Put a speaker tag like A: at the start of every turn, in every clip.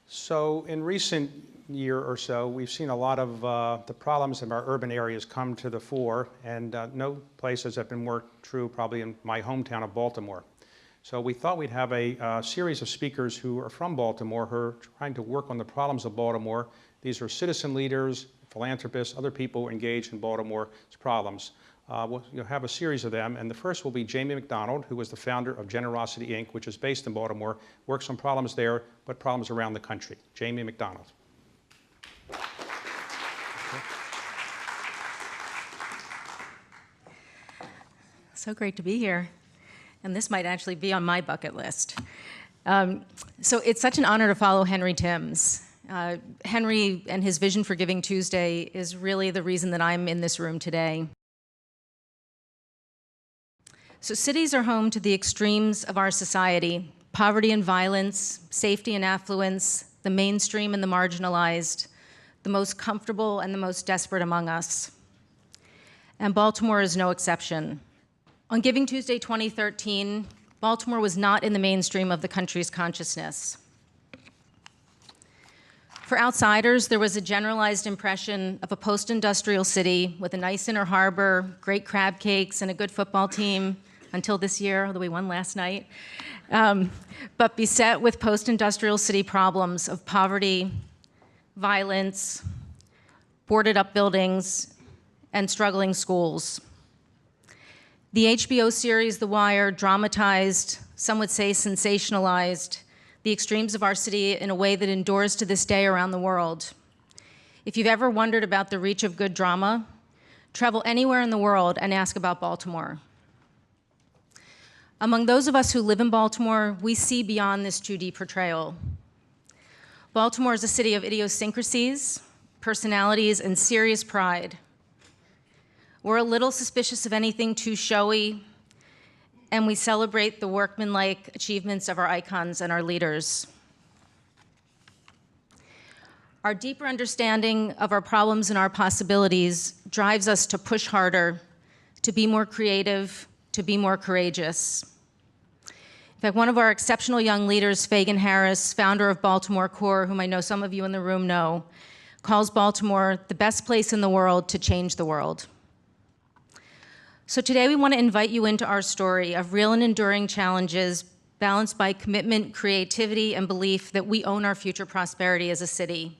A: So in recent year or so, we've seen a lot of the problems in our urban areas come to the fore, and no places have been more true probably in my hometown of Baltimore. So we thought we'd have a series of speakers who are from Baltimore who are trying to work on the problems of Baltimore. These are citizen leaders, philanthropists, other people engaged in Baltimore's problems. We'll have a series of them, and the first will be Jamie Macdonald, who was the founder of Generosity, Inc., which is based in Baltimore, works on problems there, but problems around the country. Jamie Macdonald.
B: So great to be here, and this might actually be on my bucket list. So it's such an honor to follow Henry Timms. Henry and his vision for Giving Tuesday is really the reason that I'm in this room today. So cities are home to the extremes of our society: poverty and violence, safety and affluence, the mainstream and the marginalized, the most comfortable and the most desperate among us. And Baltimore is no exception. On Giving Tuesday 2013, Baltimore was not in the mainstream of the country's consciousness. For outsiders, there was a generalized impression of a post-industrial city with a nice inner harbor, great crab cakes, and a good football team, until this year, although we won last night, but beset with post-industrial city problems of poverty, violence, boarded-up buildings, and struggling schools. The HBO series The Wire dramatized, some would say sensationalized, the extremes of our city in a way that endures to this day around the world. If you've ever wondered about the reach of good drama, travel anywhere in the world and ask about Baltimore. Among those of us who live in Baltimore, we see beyond this 2D portrayal. Baltimore is a city of idiosyncrasies, personalities, and serious pride. We're a little suspicious of anything too showy, and we celebrate the workmanlike achievements of our icons and our leaders. Our deeper understanding of our problems and our possibilities drives us to push harder, to be more creative, to be more courageous. In fact, one of our exceptional young leaders, Fagan Harris, founder of Baltimore Core, whom I know some of you in the room know, calls Baltimore the best place in the world to change the world. So today we want to invite you into our story of real and enduring challenges balanced by commitment, creativity, and belief that we own our future prosperity as a city.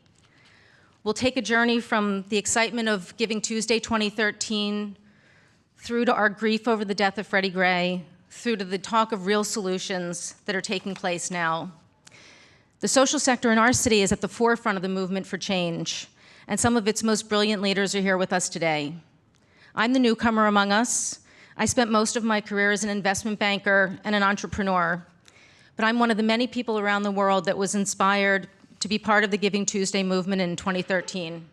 B: We'll take a journey from the excitement of Giving Tuesday 2013 through to our grief over the death of Freddie Gray, through to the talk of real solutions that are taking place now. The social sector in our city is at the forefront of the movement for change, and some of its most brilliant leaders are here with us today. I'm the newcomer among us. I spent most of my career as an investment banker and an entrepreneur, but I'm one of the many people around the world that was inspired to be part of the Giving Tuesday movement in 2013.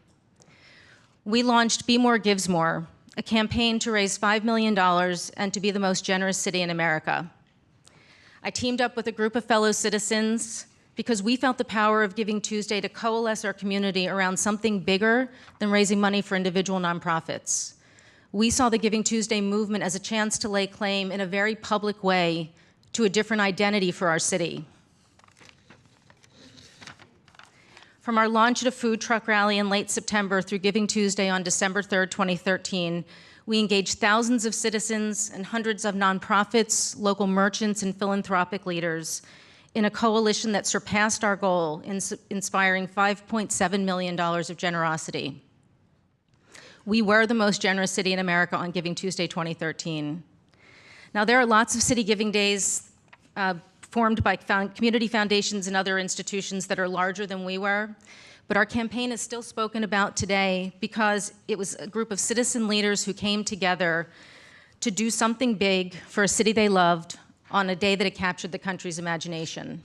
B: We launched Be More Gives More, a campaign to raise $5 million and to be the most generous city in America. I teamed up with a group of fellow citizens because we felt the power of Giving Tuesday to coalesce our community around something bigger than raising money for individual nonprofits. We saw the Giving Tuesday movement as a chance to lay claim in a very public way to a different identity for our city. From our launch at a food truck rally in late September through Giving Tuesday on December 3rd, 2013, we engaged thousands of citizens and hundreds of nonprofits, local merchants, and philanthropic leaders in a coalition that surpassed our goal in inspiring $5.7 million of generosity. We were the most generous city in America on Giving Tuesday 2013. Now, there are lots of city giving days formed by community foundations and other institutions that are larger than we were, but our campaign is still spoken about today because it was a group of citizen leaders who came together to do something big for a city they loved on a day that had captured the country's imagination.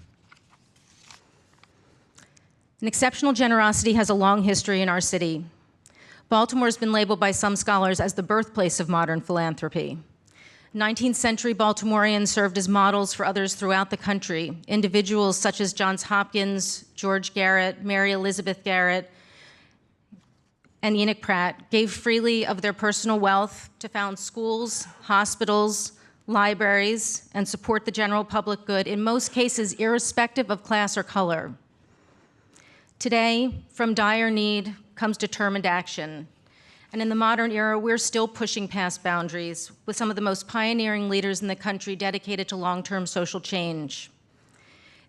B: An exceptional generosity has a long history in our city. Baltimore has been labeled by some scholars as the birthplace of modern philanthropy. 19th century Baltimoreans served as models for others throughout the country. Individuals such as Johns Hopkins, George Garrett, Mary Elizabeth Garrett, and Enoch Pratt gave freely of their personal wealth to found schools, hospitals, libraries, and support the general public good, in most cases irrespective of class or color. Today, from dire need comes determined action. And in the modern era, we're still pushing past boundaries with some of the most pioneering leaders in the country dedicated to long-term social change.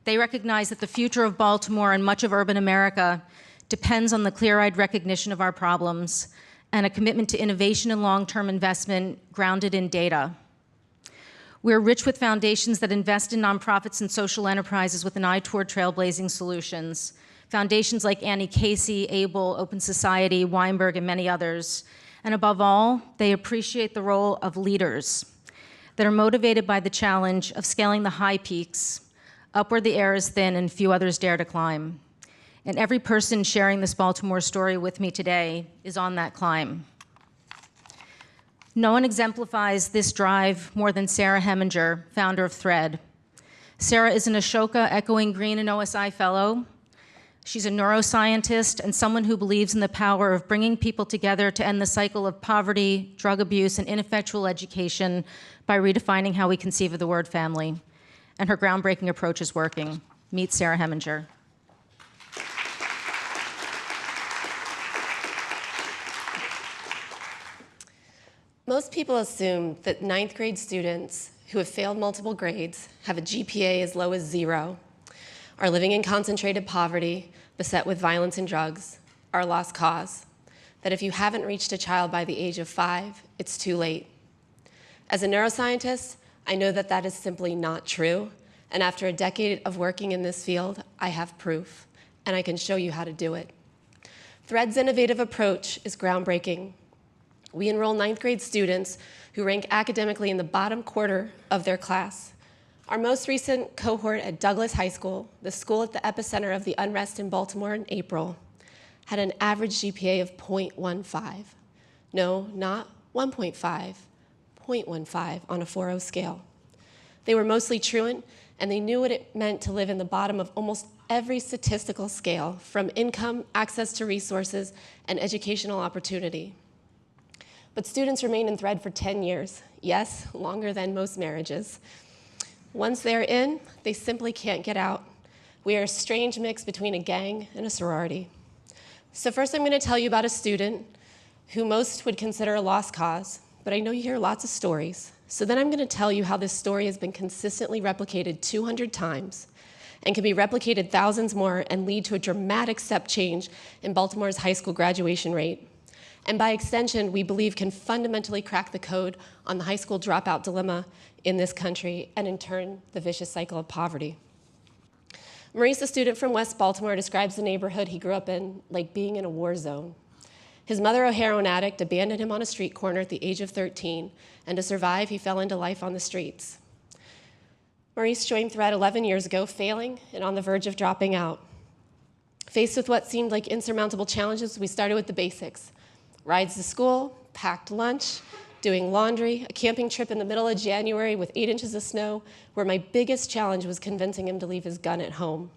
B: They recognize that the future of Baltimore and much of urban America depends on the clear-eyed recognition of our problems and a commitment to innovation and long-term investment grounded in data. We're rich with foundations that invest in nonprofits and social enterprises with an eye toward trailblazing solutions. Foundations like Annie Casey, Able, Open Society, Weinberg, and many others. And above all, they appreciate the role of leaders that are motivated by the challenge of scaling the high peaks, up where the air is thin and few others dare to climb. And every person sharing this Baltimore story with me today is on that climb. No one exemplifies this drive more than Sarah Heminger, founder of Thread. Sarah is an Ashoka Echoing Green and OSI Fellow. She's a neuroscientist and someone who believes in the power of bringing people together to end the cycle of poverty, drug abuse, and ineffectual education by redefining how we conceive of the word family. And her groundbreaking approach is working. Meet Sarah Heminger.
C: Most people assume that ninth grade students who have failed multiple grades, have a GPA as low as 0, are living in concentrated poverty, beset with violence and drugs, are a lost cause. That if you haven't reached a child by the age of 5, it's too late. As a neuroscientist, I know that that is simply not true, and after a decade of working in this field, I have proof, and I can show you how to do it. Thread's innovative approach is groundbreaking. We enroll ninth grade students who rank academically in the bottom quarter of their class. Our most recent cohort at Douglas High School, the school at the epicenter of the unrest in Baltimore in April, had an average GPA of 0.15. No, not 1.5, 0.15 on a 4.0 scale. They were mostly truant, and they knew what it meant to live in the bottom of almost every statistical scale, from income, access to resources, and educational opportunity. But students remain in Thread for 10 years. Yes, longer than most marriages. Once they're in, they simply can't get out. We are a strange mix between a gang and a sorority. So first I'm going to tell you about a student who most would consider a lost cause, but I know you hear lots of stories. So then I'm going to tell you how this story has been consistently replicated 200 times and can be replicated thousands more and lead to a dramatic step change in Baltimore's high school graduation rate. And by extension, we believe can fundamentally crack the code on the high school dropout dilemma in this country, and in turn, the vicious cycle of poverty. Maurice, a student from West Baltimore, describes the neighborhood he grew up in like being in a war zone. His mother, a heroin addict, abandoned him on a street corner at the age of 13, and to survive, he fell into life on the streets. Maurice joined Thread 11 years ago, failing and on the verge of dropping out. Faced with what seemed like insurmountable challenges, we started with the basics. Rides to school, packed lunch, doing laundry, a camping trip in the middle of January with 8 inches of snow, where my biggest challenge was convincing him to leave his gun at home.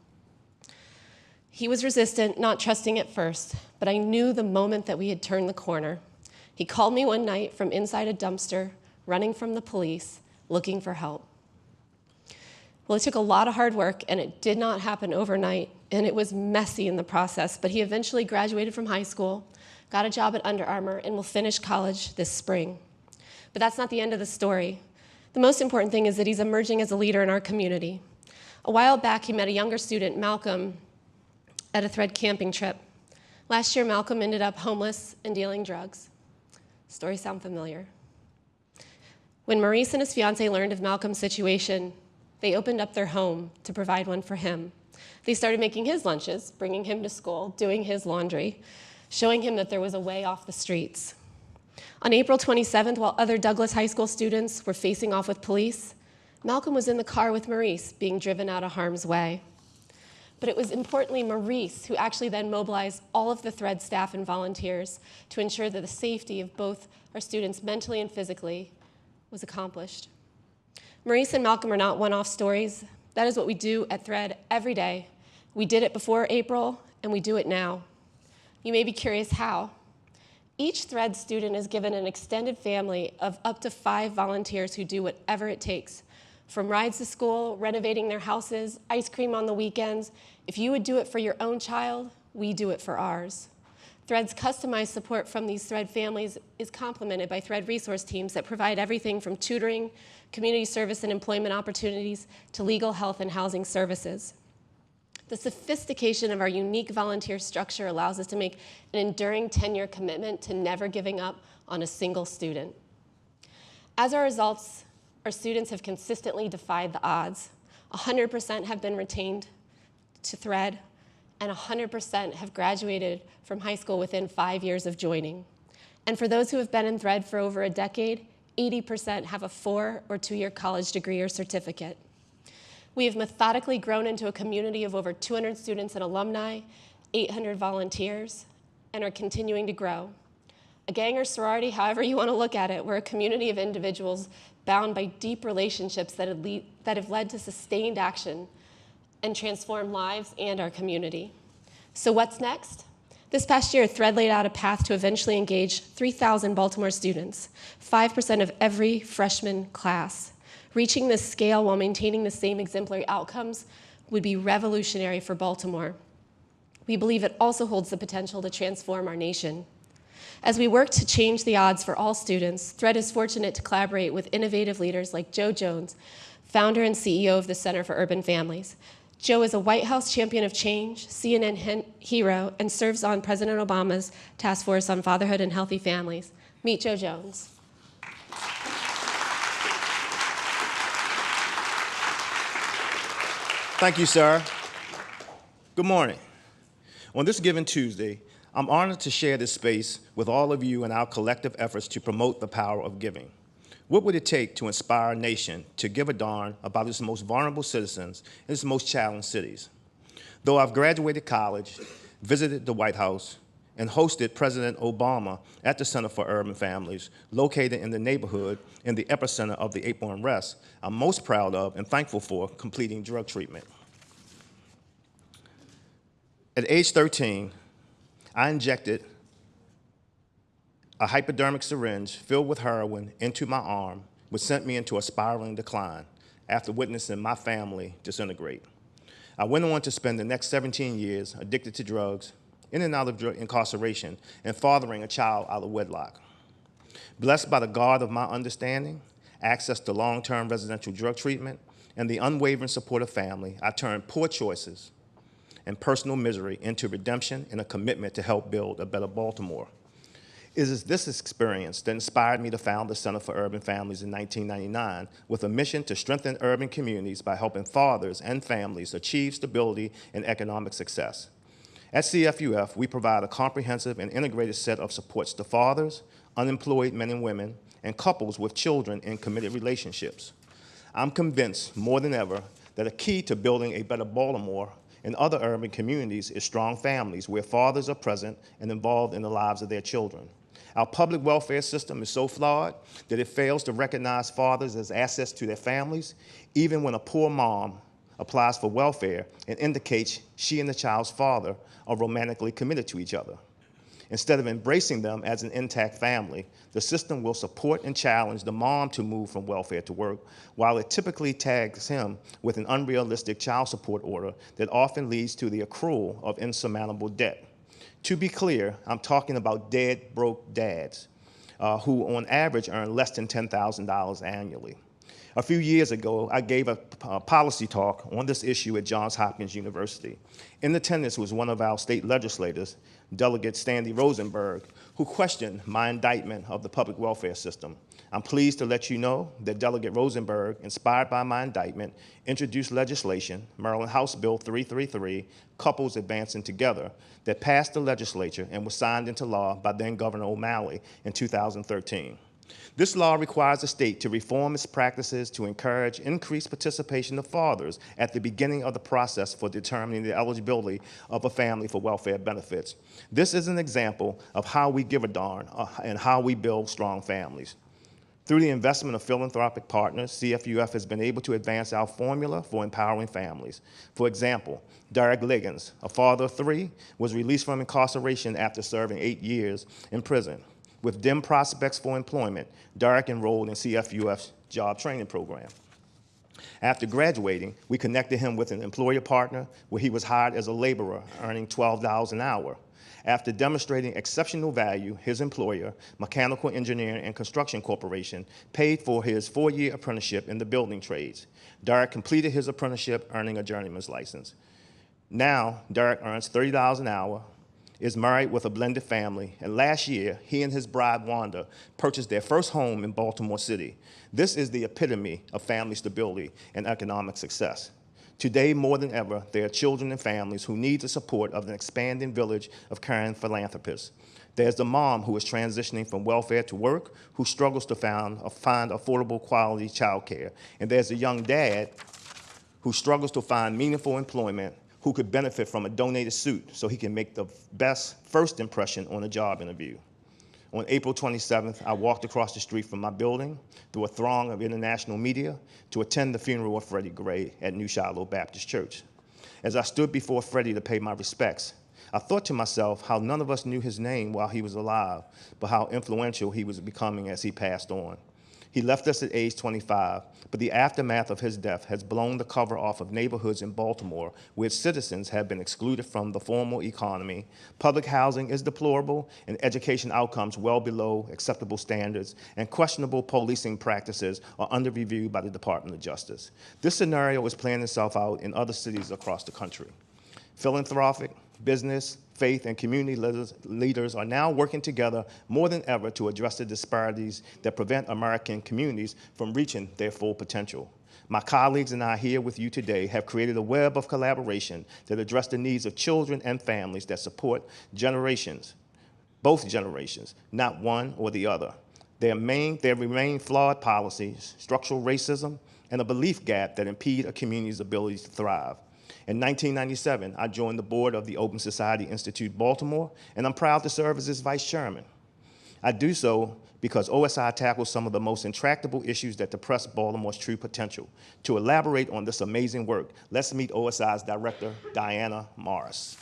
C: He was resistant, not trusting at first, but I knew the moment that we had turned the corner. He called me one night from inside a dumpster, running from the police, looking for help. Well, it took a lot of hard work, and it did not happen overnight, and it was messy in the process, but he eventually graduated from high school, got a job at Under Armour, and will finish college this spring. But that's not the end of the story. The most important thing is that he's emerging as a leader in our community. A while back, he met a younger student, Malcolm, at a Thread camping trip. Last year, Malcolm ended up homeless and dealing drugs. Stories sound familiar. When Maurice and his fiancée learned of Malcolm's situation, they opened up their home to provide one for him. They started making his lunches, bringing him to school, doing his laundry, showing him that there was a way off the streets. On April 27th, while other Douglas High School students were facing off with police, Malcolm was in the car with Maurice, being driven out of harm's way. But it was importantly Maurice who actually then mobilized all of the Thread staff and volunteers to ensure that the safety of both our students mentally and physically was accomplished. Maurice and Malcolm are not one-off stories. That is what we do at Thread every day. We did it before April, and we do it now. You may be curious how. Each Thread student is given an extended family of up to 5 volunteers who do whatever it takes, from rides to school, renovating their houses, ice cream on the weekends. If you would do it for your own child, we do it for ours. Thread's customized support from these Thread families is complemented by Thread resource teams that provide everything from tutoring, community service and employment opportunities, to legal, health, and housing services. The sophistication of our unique volunteer structure allows us to make an enduring 10-year commitment to never giving up on a single student. As our results, our students have consistently defied the odds. 100% have been retained to Thread, and 100% have graduated from high school within 5 years of joining. And for those who have been in Thread for over a decade, 80% have a 4 or 2-year college degree or certificate. We have methodically grown into a community of over 200 students and alumni, 800 volunteers, and are continuing to grow. A gang or sorority, however you want to look at it, we're a community of individuals bound by deep relationships that have led to sustained action and transformed lives and our community. So what's next? This past year, Thread laid out a path to eventually engage 3,000 Baltimore students, 5% of every freshman class. Reaching this scale while maintaining the same exemplary outcomes would be revolutionary for Baltimore. We believe it also holds the potential to transform our nation. As we work to change the odds for all students, Thread is fortunate to collaborate with innovative leaders like Joe Jones, founder and CEO of the Center for Urban Families. Joe is a White House champion of change, CNN hero, and serves on President Obama's task force on fatherhood and healthy families. Meet Joe Jones.
D: Thank you, sir. Good morning. On this Giving Tuesday, I'm honored to share this space with all of you in our collective efforts to promote the power of giving. What would it take to inspire a nation to give a darn about its most vulnerable citizens in its most challenged cities? Though I've graduated college, visited the White House, and hosted President Obama at the Center for Urban Families, located in the neighborhood in the epicenter of the 8-1 arrest, I'm most proud of and thankful for completing drug treatment. At age 13, I injected a hypodermic syringe filled with heroin into my arm, which sent me into a spiraling decline after witnessing my family disintegrate. I went on to spend the next 17 years addicted to drugs, in and out of drug incarceration, and fathering a child out of wedlock. Blessed by the God of my understanding, access to long-term residential drug treatment, and the unwavering support of family, I turned poor choices and personal misery into redemption and a commitment to help build a better Baltimore. It is this experience that inspired me to found the Center for Urban Families in 1999 with a mission to strengthen urban communities by helping fathers and families achieve stability and economic success. At CFUF, we provide a comprehensive and integrated set of supports to fathers, unemployed men and women, and couples with children in committed relationships. I'm convinced more than ever that a key to building a better Baltimore and other urban communities is strong families where fathers are present and involved in the lives of their children. Our public welfare system is so flawed that it fails to recognize fathers as assets to their families, even when a poor mom applies for welfare and indicates she and the child's father are romantically committed to each other. Instead of embracing them as an intact family, the system will support and challenge the mom to move from welfare to work, while it typically tags him with an unrealistic child support order that often leads to the accrual of insurmountable debt. To be clear, I'm talking about dead broke dads who on average earn less than $10,000 annually. A few years ago, I gave a policy talk on this issue at Johns Hopkins University. In attendance was one of our state legislators, Delegate Stanley Rosenberg, who questioned my indictment of the public welfare system. I'm pleased to let you know that Delegate Rosenberg, inspired by my indictment, introduced legislation, Maryland House Bill 333, Couples Advancing Together, that passed the legislature and was signed into law by then Governor O'Malley in 2013. This law requires the state to reform its practices to encourage increased participation of fathers at the beginning of the process for determining the eligibility of a family for welfare benefits. This is an example of how we give a darn and how we build strong families. Through the investment of philanthropic partners, CFUF has been able to advance our formula for empowering families. For example, Derek Liggins, a father of 3, was released from incarceration after serving 8 years in prison. With dim prospects for employment, Derek enrolled in CFUF's job training program. After graduating, we connected him with an employer partner where he was hired as a laborer, earning $12 an hour. After demonstrating exceptional value, his employer, Mechanical Engineering and Construction Corporation, paid for his 4-year apprenticeship in the building trades. Derek completed his apprenticeship, earning a journeyman's license. Now, Derek earns $30 an hour, is married with a blended family, and last year, he and his bride, Wanda, purchased their first home in Baltimore City. This is the epitome of family stability and economic success. Today, more than ever, there are children and families who need the support of an expanding village of caring philanthropists. There's the mom who is transitioning from welfare to work, who struggles to find affordable quality childcare. And there's a young dad who struggles to find meaningful employment, who could benefit from a donated suit so he can make the best first impression on a job interview. On April 27th, I walked across the street from my building through a throng of international media to attend the funeral of Freddie Gray at New Shiloh Baptist Church. As I stood before Freddie to pay my respects, I thought to myself how none of us knew his name while he was alive, but how influential he was becoming as he passed on. He left us at age 25, but the aftermath of his death has blown the cover off of neighborhoods in Baltimore where citizens have been excluded from the formal economy. Public housing is deplorable, and education outcomes well below acceptable standards, and questionable policing practices are under review by the Department of Justice. This scenario is playing itself out in other cities across the country. Philanthropic, business, faith, and community leaders are now working together more than ever to address the disparities that prevent American communities from reaching their full potential. My colleagues and I here with you today have created a web of collaboration that address the needs of children and families that support generations, both generations, not one or the other. There remain flawed policies, structural racism, and a belief gap that impede a community's ability to thrive. In 1997, I joined the board of the Open Society Institute Baltimore, and I'm proud to serve as its vice chairman. I do so because OSI tackles some of the most intractable issues that depress Baltimore's true potential. To elaborate on this amazing work, let's meet OSI's director, Diana Morris.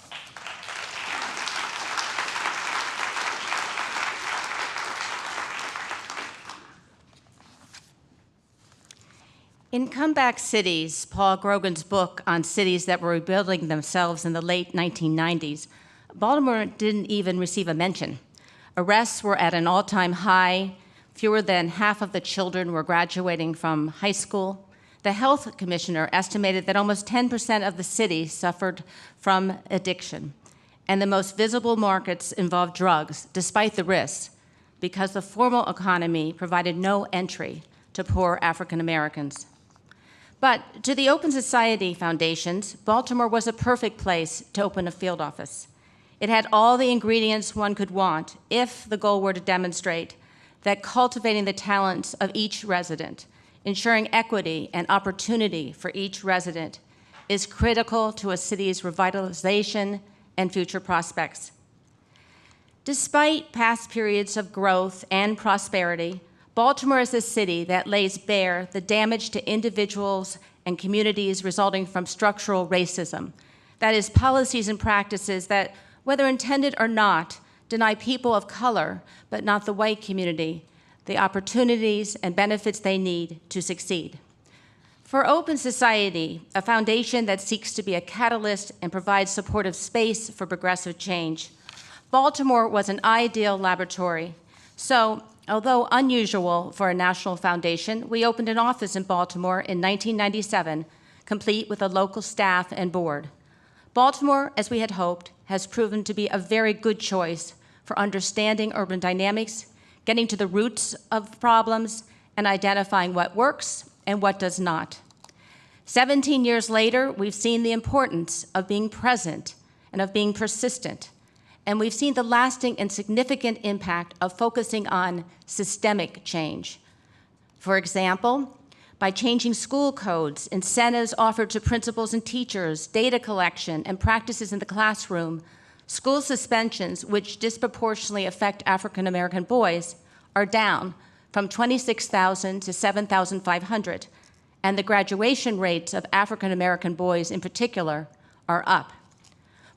E: In Comeback Cities, Paul Grogan's book on cities that were rebuilding themselves in the late 1990s, Baltimore didn't even receive a mention. Arrests were at an all-time high. Fewer than half of the children were graduating from high school. The health commissioner estimated that almost 10% of the city suffered from addiction. And the most visible markets involved drugs, despite the risks, because the formal economy provided no entry to poor African Americans. But to the Open Society Foundations, Baltimore was a perfect place to open a field office. It had all the ingredients one could want if the goal were to demonstrate that cultivating the talents of each resident, ensuring equity and opportunity for each resident, is critical to a city's revitalization and future prospects. Despite past periods of growth and prosperity, Baltimore is a city that lays bare the damage to individuals and communities resulting from structural racism. That is, policies and practices that, whether intended or not, deny people of color, but not the white community, the opportunities and benefits they need to succeed. For Open Society, a foundation that seeks to be a catalyst and provide supportive space for progressive change, Baltimore was an ideal laboratory. So, although unusual for a national foundation, we opened an office in Baltimore in 1997, complete with a local staff and board. Baltimore, as we had hoped, has proven to be a very good choice for understanding urban dynamics, getting to the roots of problems, and identifying what works and what does not. 17 years later, we've seen the importance of being present and of being persistent. And we've seen the lasting and significant impact of focusing on systemic change. For example, by changing school codes, incentives offered to principals and teachers, data collection, and practices in the classroom, school suspensions, which disproportionately affect African American boys, are down from 26,000 to 7,500, and the graduation rates of African American boys in particular are up.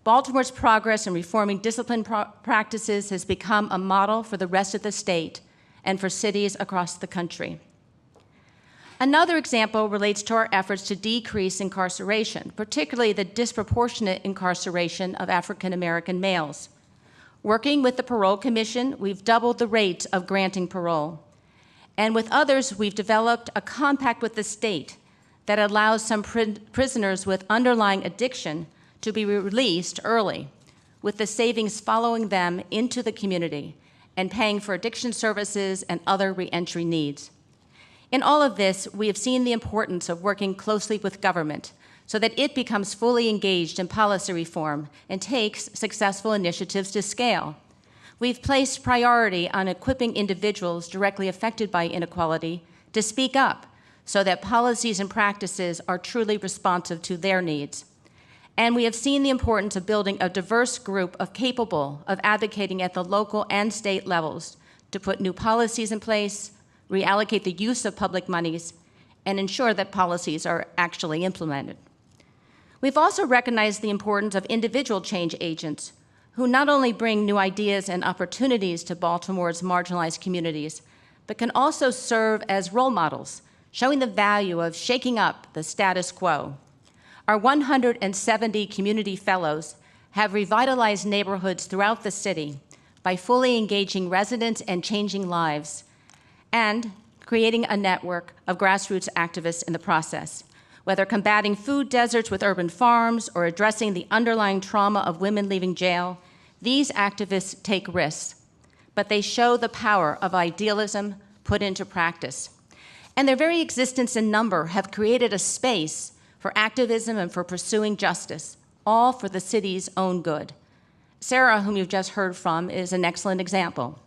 E: Baltimore's progress in reforming discipline practices has become a model for the rest of the state and for cities across the country. Another example relates to our efforts to decrease incarceration, particularly the disproportionate incarceration of African American males. Working with the Parole Commission, we've doubled the rate of granting parole. And with others, we've developed a compact with the state that allows some prisoners with underlying addiction to be released early, with the savings following them into the community and paying for addiction services and other reentry needs. In all of this, we have seen the importance of working closely with government so that it becomes fully engaged in policy reform and takes successful initiatives to scale. We've placed priority on equipping individuals directly affected by inequality to speak up so that policies and practices are truly responsive to their needs. And we have seen the importance of building a diverse group of capable of advocating at the local and state levels to put new policies in place, reallocate the use of public monies, and ensure that policies are actually implemented. We've also recognized the importance of individual change agents who not only bring new ideas and opportunities to Baltimore's marginalized communities, but can also serve as role models, showing the value of shaking up the status quo. Our 170 community fellows have revitalized neighborhoods throughout the city by fully engaging residents and changing lives, and creating a network of grassroots activists in the process. Whether combating food deserts with urban farms or addressing the underlying trauma of women leaving jail, these activists take risks, but they show the power of idealism put into practice. And their very existence and number have created a space for activism and for pursuing justice, all for the city's own good. Sarah, whom you've just heard from, is an excellent example.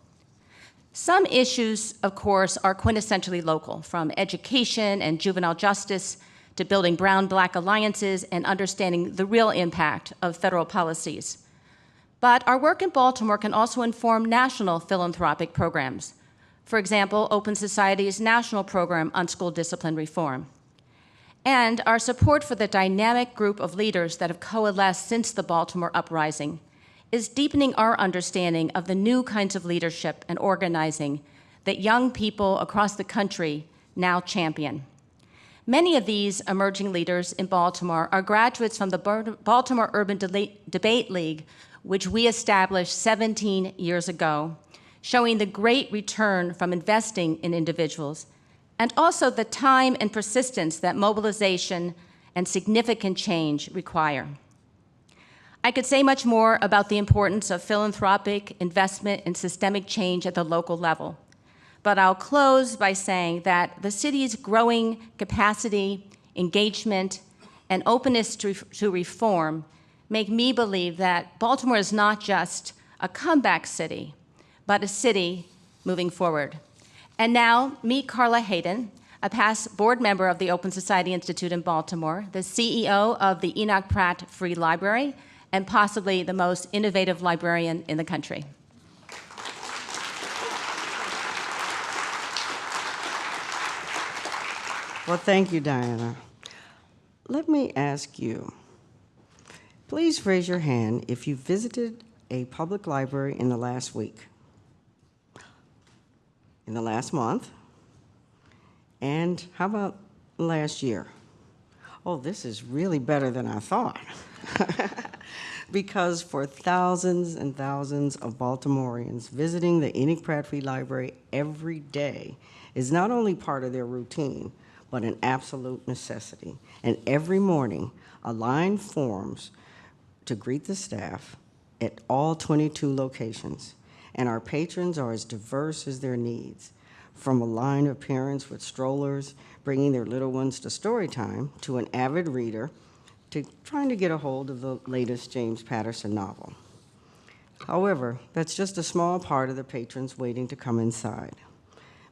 E: Some issues, of course, are quintessentially local, from education and juvenile justice to building brown-black alliances and understanding the real impact of federal policies. But our work in Baltimore can also inform national philanthropic programs. For example, Open Society's national program on school discipline reform. And our support for the dynamic group of leaders that have coalesced since the Baltimore uprising is deepening our understanding of the new kinds of leadership and organizing that young people across the country now champion. Many of these emerging leaders in Baltimore are graduates from the Baltimore Urban Debate League, which we established 17 years ago, showing the great return from investing in individuals, and also the time and persistence that mobilization and significant change require. I could say much more about the importance of philanthropic investment and systemic change at the local level, but I'll close by saying that the city's growing capacity, engagement, and openness to reform make me believe that Baltimore is not just a comeback city, but a city moving forward. And now, meet Carla Hayden, a past board member of the Open Society Institute in Baltimore, the CEO of the Enoch Pratt Free Library, and possibly the most innovative librarian in the country.
F: Well, thank you, Diana. Let me ask you, please raise your hand if you visited a public library in the last week, in the last month, and how about last year? Oh, this is really better than I thought. Because for thousands and thousands of Baltimoreans, visiting the Enoch Pratt Free Library every day is not only part of their routine, but an absolute necessity. And every morning, a line forms to greet the staff at all 22 locations. And our patrons are as diverse as their needs, from a line of parents with strollers bringing their little ones to story time, to an avid reader, to trying to get a hold of the latest James Patterson novel. However, that's just a small part of the patrons waiting to come inside.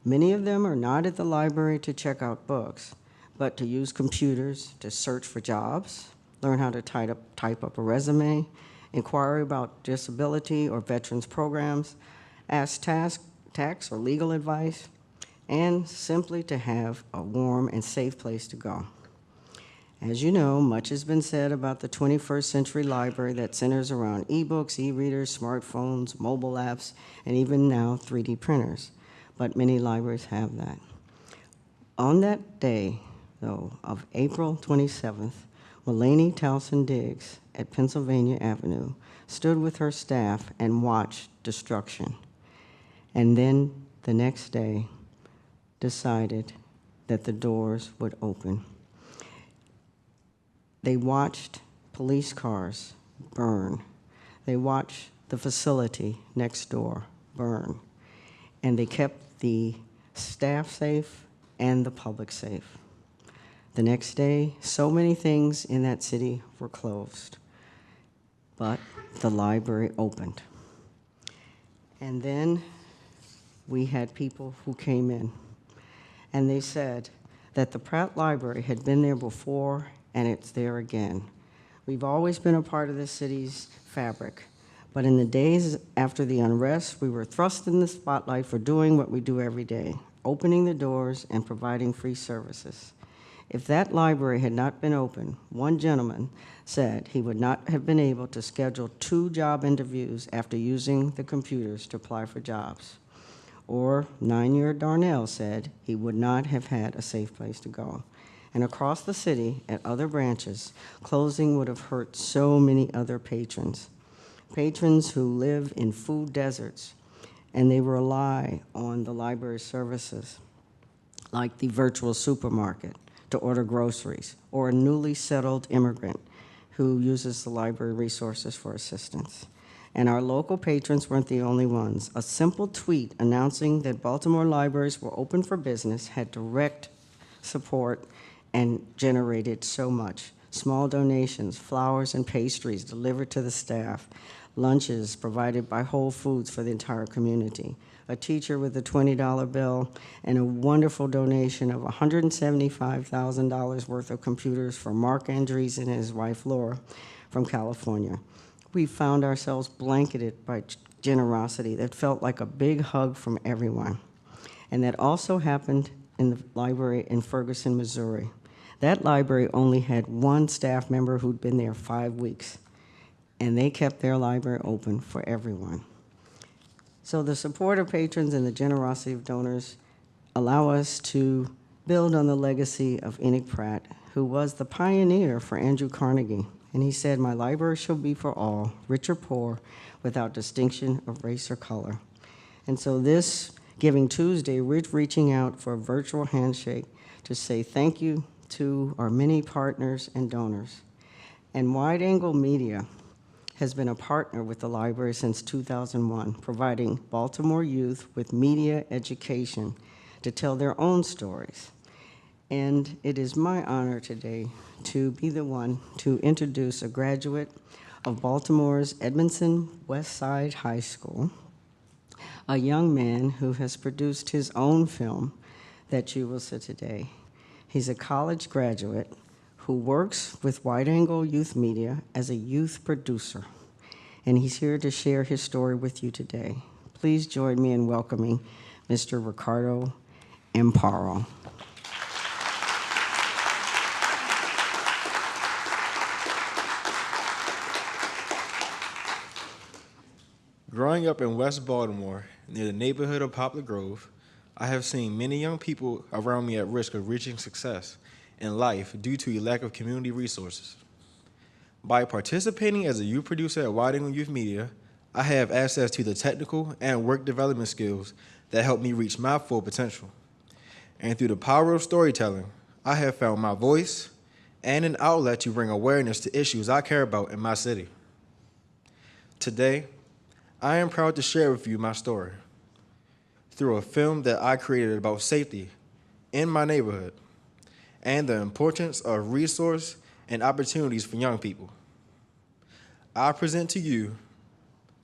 F: Many of them are not at the library to check out books, but to use computers to search for jobs, learn how to type up a resume, inquire about disability or veterans programs, ask tax or legal advice, and simply to have a warm and safe place to go. As you know, much has been said about the 21st century library that centers around ebooks, e-readers, smartphones, mobile apps, and even now 3D printers. But many libraries have that. On that day, though, of April 27th, Mulaney Towson Diggs at Pennsylvania Avenue stood with her staff and watched destruction. And then the next day decided that the doors would open. They watched police cars burn. They watched the facility next door burn. And they kept the staff safe and the public safe. The next day, so many things in that city were closed, but the library opened. And then we had people who came in, and they said that the Pratt Library had been there before, and it's there again. We've always been a part of the city's fabric, but in the days after the unrest, we were thrust in the spotlight for doing what we do every day, opening the doors and providing free services. If that library had not been open, one gentleman said he would not have been able to schedule 2 job interviews after using the computers to apply for jobs. Or 9-year-old Darnell said he would not have had a safe place to go. And across the city, at other branches, closing would have hurt so many other patrons. Patrons who live in food deserts, and they rely on the library services, like the virtual supermarket, to order groceries, or a newly settled immigrant who uses the library resources for assistance. And our local patrons weren't the only ones. A simple tweet announcing that Baltimore libraries were open for business had direct support and generated so much. Small donations, flowers and pastries delivered to the staff, lunches provided by Whole Foods for the entire community, a teacher with a $20 bill, and a wonderful donation of $175,000 worth of computers for Mark Andreessen and his wife Laura from California. We found ourselves blanketed by generosity that felt like a big hug from everyone. And that also happened in the library in Ferguson, Missouri. That library only had 1 staff member who'd been there 5 weeks, and they kept their library open for everyone. So the support of patrons and the generosity of donors allow us to build on the legacy of Enoch Pratt, who was the pioneer for Andrew Carnegie. And he said, "My library shall be for all, rich or poor, without distinction of race or color." And so this Giving Tuesday, we're reaching out for a virtual handshake to say thank you to our many partners and donors. And Wide Angle Media has been a partner with the library since 2001, providing Baltimore youth with media education to tell their own stories. And it is my honor today to be the one to introduce a graduate of Baltimore's Edmondson West Side High School, a young man who has produced his own film that you will see today. He's a college graduate who works with Wide Angle Youth Media as a youth producer, and he's here to share his story with you today. Please join me in welcoming Mr. Ricardo Amparo.
G: Growing up in West Baltimore, near the neighborhood of Poplar Grove, I have seen many young people around me at risk of reaching success in life due to a lack of community resources. By participating as a youth producer at Wide Angle Youth Media, I have access to the technical and work development skills that help me reach my full potential. And through the power of storytelling, I have found my voice and an outlet to bring awareness to issues I care about in my city. Today, I am proud to share with you my story through a film that I created about safety in my neighborhood and the importance of resource and opportunities for young people. I present to you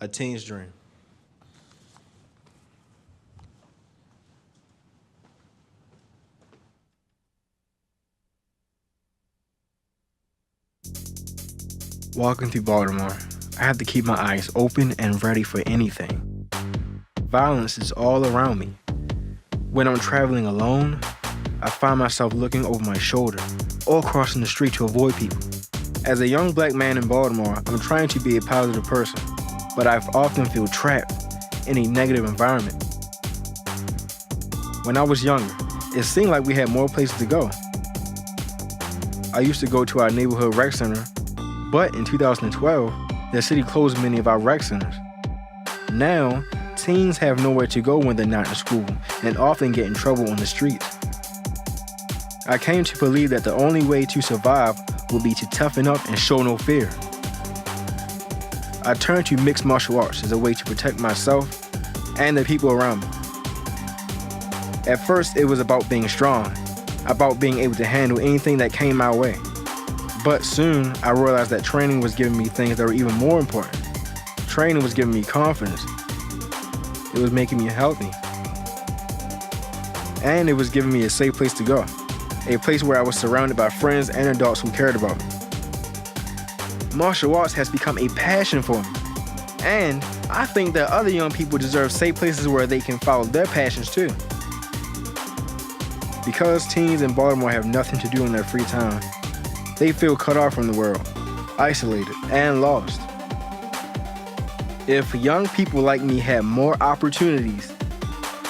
G: A Teen's Dream. Walking through Baltimore, I have to keep my eyes open and ready for anything. Violence is all around me. When I'm traveling alone, I find myself looking over my shoulder or crossing the street to avoid people. As a young black man in Baltimore, I'm trying to be a positive person, but I often feel trapped in a negative environment. When I was younger, it seemed like we had more places to go. I used to go to our neighborhood rec center, but in 2012, the city closed many of our rec centers. Now, teens have nowhere to go when they're not in school and often get in trouble on the streets. I came to believe that the only way to survive would be to toughen up and show no fear. I turned to mixed martial arts as a way to protect myself and the people around me. At first, it was about being strong, about being able to handle anything that came my way. But soon, I realized that training was giving me things that were even more important. Training was giving me confidence. It was making me healthy. And it was giving me a safe place to go. A place where I was surrounded by friends and adults who cared about me. Martial arts has become a passion for me. And I think that other young people deserve safe places where they can follow their passions too. Because teens in Baltimore have nothing to do in their free time, they feel cut off from the world, isolated, and lost. If young people like me had more opportunities,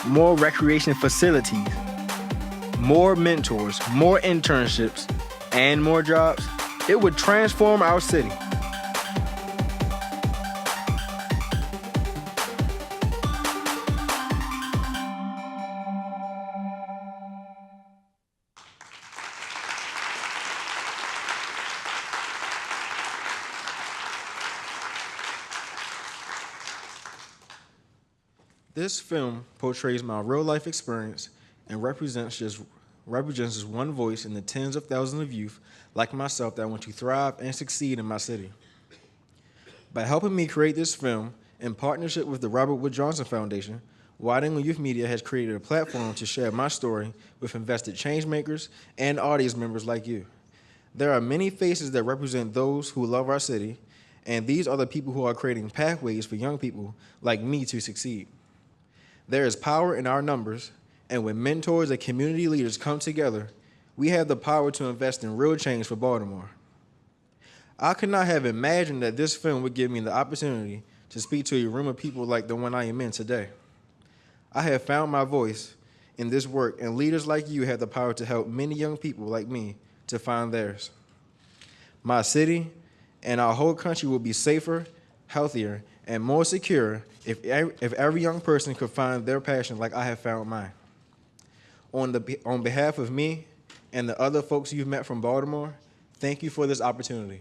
G: more recreation facilities, more mentors, more internships, and more jobs, it would transform our city. This film portrays my real-life experience and represents just one voice in the tens of thousands of youth like myself that want to thrive and succeed in my city. By helping me create this film in partnership with the Robert Wood Johnson Foundation, Wide Angle Youth Media has created a platform to share my story with invested changemakers and audience members like you. There are many faces that represent those who love our city, and these are the people who are creating pathways for young people like me to succeed. There is power in our numbers, and when mentors and community leaders come together, we have the power to invest in real change for Baltimore. I could not have imagined that this film would give me the opportunity to speak to a room of people like the one I am in today. I have found my voice in this work, and leaders like you have the power to help many young people like me to find theirs. My city and our whole country will be safer, healthier, and more secure if every young person could find their passion like I have found mine. On behalf of me and the other folks you've met from Baltimore, thank you for this opportunity.